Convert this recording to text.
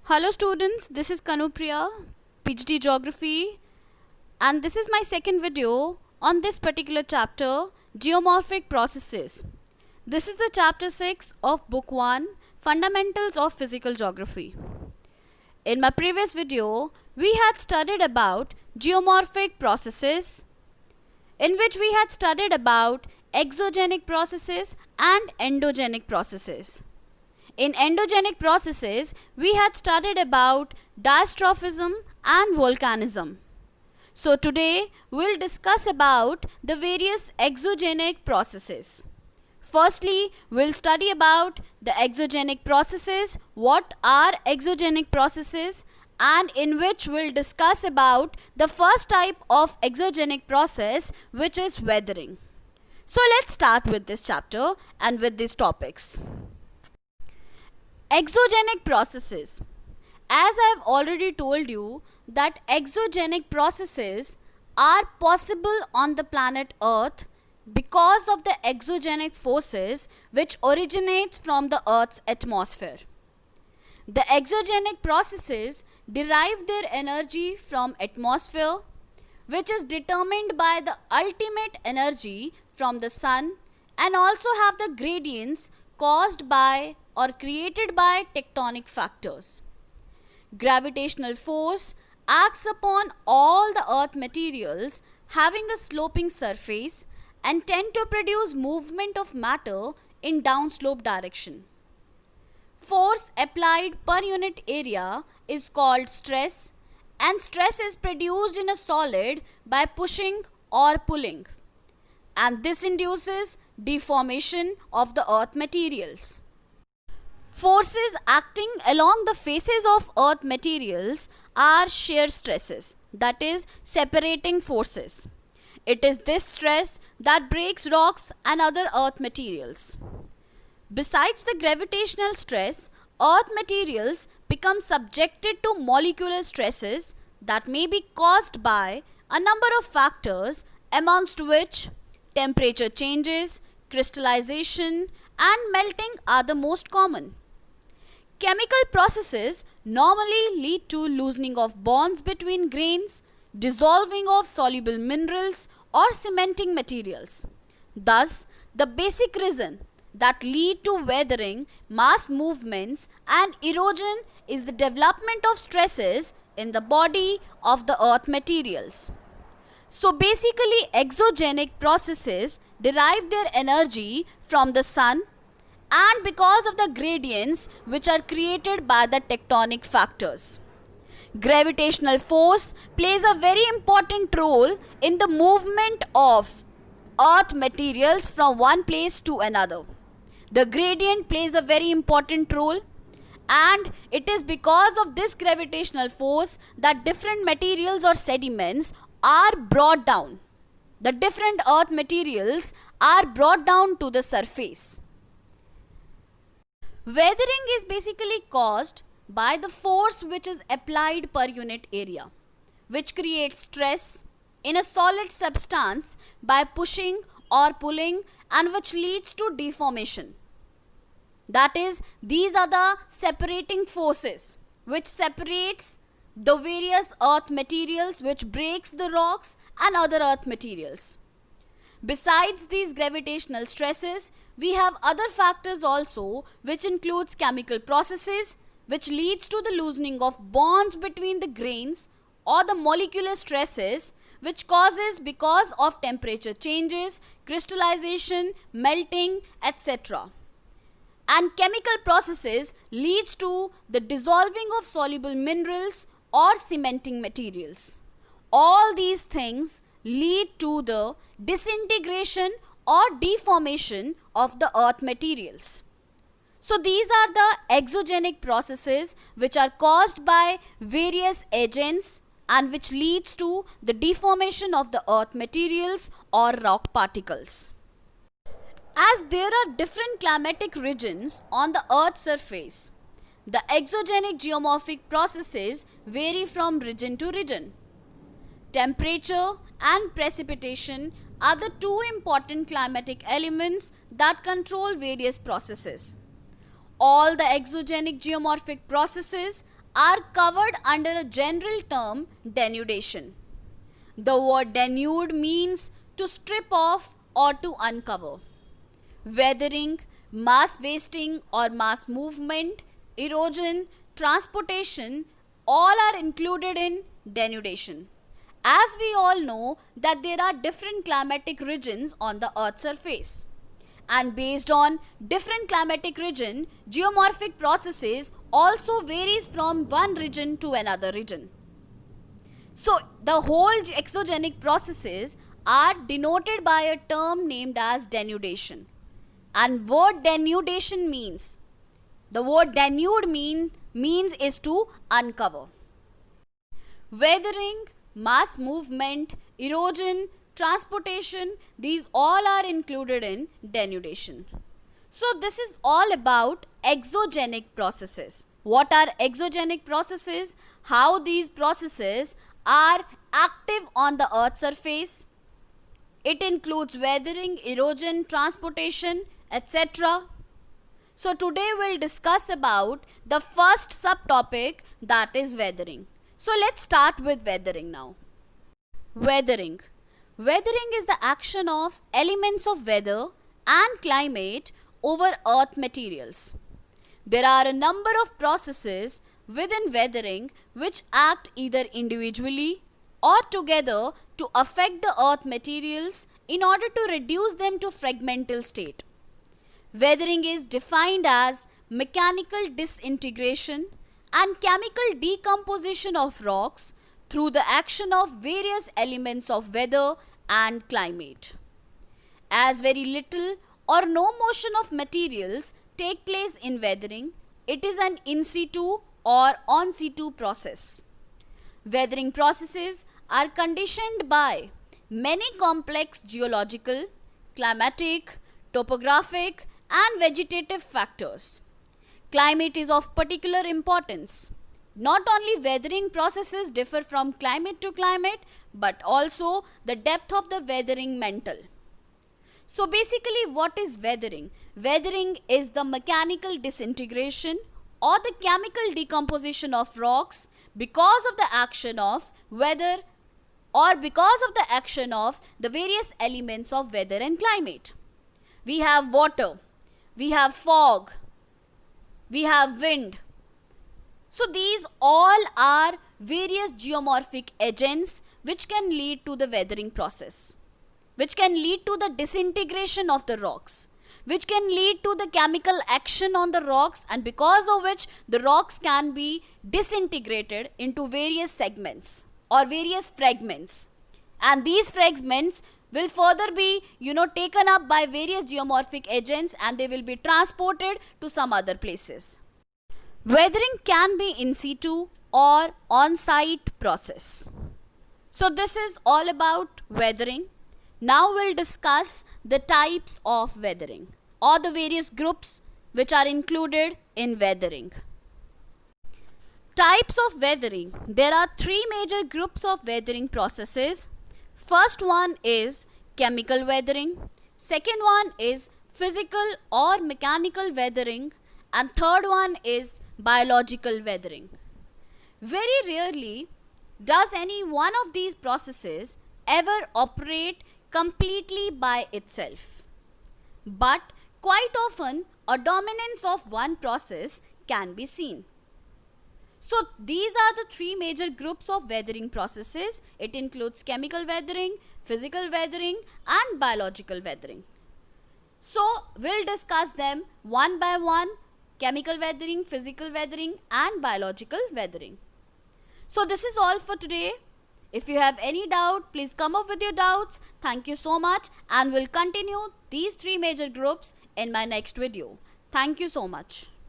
Hello students, this is Kanupriya, PhD Geography, and this is my second video on this particular chapter, Geomorphic Processes. This is the chapter 6 of book 1, Fundamentals of Physical Geography. In my previous video, we had studied about geomorphic processes, in which we had studied about exogenic processes and endogenic processes. In endogenic processes, we had studied about diastrophism and volcanism. So today, we'll discuss about the various exogenic processes. Firstly, we'll study about the exogenic processes, what are exogenic processes, and in which we'll discuss about the first type of exogenic process, which is weathering. So let's start with this chapter and with these topics. Exogenic processes. As I have already told you that exogenic processes are possible on the planet Earth because of the exogenic forces which originates from the Earth's atmosphere. The exogenic processes derive their energy from atmosphere, which is determined by the ultimate energy from the sun, and also have the gradients caused by or created by tectonic factors. Gravitational force acts upon all the earth materials having a sloping surface and tend to produce movement of matter in downslope direction. Force applied per unit area is called stress, and stress is produced in a solid by pushing or pulling, and this induces deformation of the earth materials. Forces acting along the faces of earth materials are shear stresses, that is, separating forces. It is this stress that breaks rocks and other earth materials. Besides the gravitational stress, earth materials become subjected to molecular stresses that may be caused by a number of factors, amongst which temperature changes, crystallization, and melting are the most common. Chemical processes normally lead to loosening of bonds between grains, dissolving of soluble minerals, or cementing materials. Thus, the basic reason that lead to weathering, mass movements, and erosion is the development of stresses in the body of the earth materials. So basically, exogenic processes derive their energy from the sun and because of the gradients which are created by the tectonic factors. Gravitational force plays a very important role in the movement of earth materials from one place to another. The gradient plays a very important role, and it is because of this gravitational force that different materials or sediments are brought down. The different earth materials are brought down to the surface. Weathering is basically caused by the force which is applied per unit area, which creates stress in a solid substance by pushing or pulling, and which leads to deformation. That is, these are the separating forces which separates the various earth materials, which breaks the rocks and other earth materials. Besides these gravitational stresses, we have other factors also, which includes chemical processes, which leads to the loosening of bonds between the grains, or the molecular stresses, which causes because of temperature changes, crystallization, melting, etc. And chemical processes leads to the dissolving of soluble minerals or cementing materials. All these things lead to the disintegration or deformation of the earth materials. So these are the exogenic processes which are caused by various agents and which leads to the deformation of the earth materials or rock particles. As there are different climatic regions on the earth's surface, the exogenic geomorphic processes vary from region to region. Temperature and precipitation are the two important climatic elements that control various processes. All the exogenic geomorphic processes are covered under a general term denudation. The word denude means to strip off or to uncover. Weathering, mass wasting or mass movement, erosion, transportation, all are included in denudation. As we all know that there are different climatic regions on the earth's surface. And based on different climatic region, geomorphic processes also varies from one region to another region. So the whole exogenic processes are denoted by a term named as denudation. And what denudation means? The word denude means is to uncover. Weathering, mass movement, erosion, transportation, these all are included in denudation. So this is all about exogenic processes. What are exogenic processes? How these processes are active on the earth's surface. It includes weathering, erosion, transportation, etc. So today we'll discuss about the first subtopic, that is weathering. So let's start with weathering now. Weathering. Weathering is the action of elements of weather and climate over earth materials. There are a number of processes within weathering which act either individually or together to affect the earth materials in order to reduce them to fragmental state. Weathering is defined as mechanical disintegration and chemical decomposition of rocks through the action of various elements of weather and climate. As very little or no motion of materials take place in weathering, it is an in situ or on situ process. Weathering processes are conditioned by many complex geological, climatic, topographic and vegetative factors. Climate is of particular importance. Not only weathering processes differ from climate to climate, but also the depth of the weathering mantle. So basically, what is weathering? Weathering is the mechanical disintegration or the chemical decomposition of rocks because of the action of weather or because of the action of the various elements of weather and climate. We have water, we have fog, we have wind. So these all are various geomorphic agents which can lead to the weathering process, which can lead to the disintegration of the rocks, which can lead to the chemical action on the rocks, and because of which the rocks can be disintegrated into various segments or various fragments. And these fragments will further be taken up by various geomorphic agents and they will be transported to some other places. Weathering can be in situ or on-site process. So this is all about weathering. Now we'll discuss the types of weathering or the various groups which are included in weathering. Types of weathering. There are three major groups of weathering processes. First one is chemical weathering. Second one is physical or mechanical weathering. And third one is biological weathering. Very rarely does any one of these processes ever operate completely by itself. But quite often a dominance of one process can be seen. So these are the three major groups of weathering processes. It includes chemical weathering, physical weathering and biological weathering. So we'll discuss them one by one: chemical weathering, physical weathering and biological weathering. So this is all for today. If you have any doubt, please come up with your doubts. Thank you so much, and we'll continue these three major groups in my next video. Thank you so much.